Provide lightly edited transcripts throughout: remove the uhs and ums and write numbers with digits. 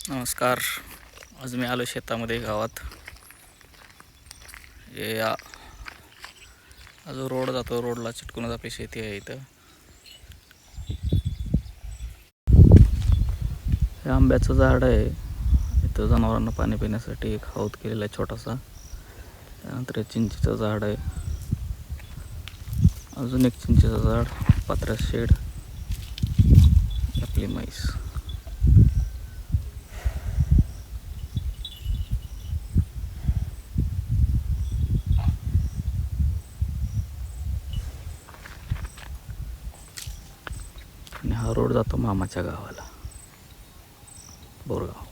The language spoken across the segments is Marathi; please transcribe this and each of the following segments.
नमस्कार. आज मी आलो शेतामध्ये गावात. हा जो रोड जातो रोडला चिटकूनच आपली शेती आहे. इथं हे आंब्याचं झाड आहे. इथं जनावरांना पाणी पिण्यासाठी एक हौद केलेला आहे छोटासा. त्यानंतर हे चिंचेचं झाड आहे. अजून एक चिंचेचं झाड, पात्र्या शेड, आपली म्हैस. आणि हा रोड जातो मामाच्या गावाला, बोरगाव.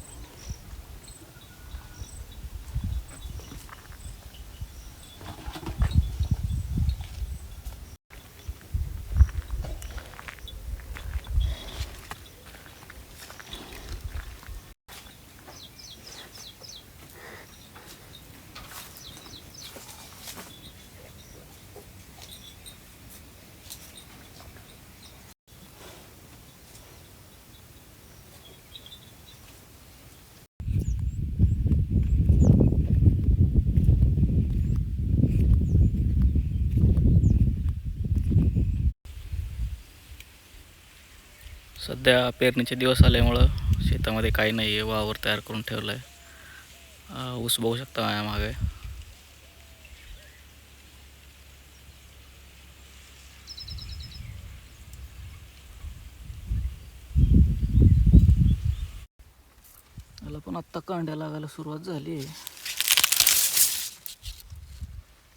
सध्या पेरणीचे दिवस आल्यामुळं शेतामध्ये काही नाही आहे. वावर तयार करून ठेवलं आहे. ऊस बघू शकता माझ्या मागे. याला पण आत्ता कांड्या लागायला सुरुवात झाली आहे.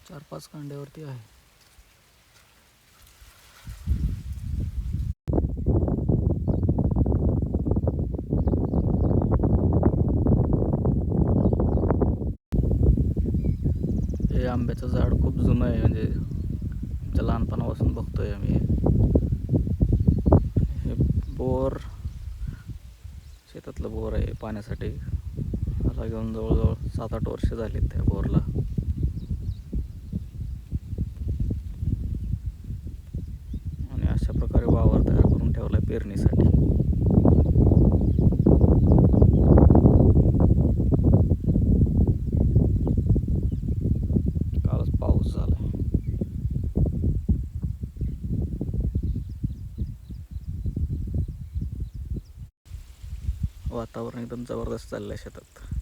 4-5 कांड्यावरती आहे. हे आंब्याचं झाड खूप जुनं आहे, म्हणजे आमच्या लहानपणापासून बघतोय आम्ही. हे बोर, शेतातलं बोर आहे पाण्यासाठी. मला घेऊन जवळजवळ 7-8 वर्ष झालीत त्या बोरला. आणि अशा प्रकारे वावर तयार करून ठेवला आहे पेरणीसाठी. कालच पाऊस झाला. वातावरण एकदम जबरदस्त चाललं आहे शेतात.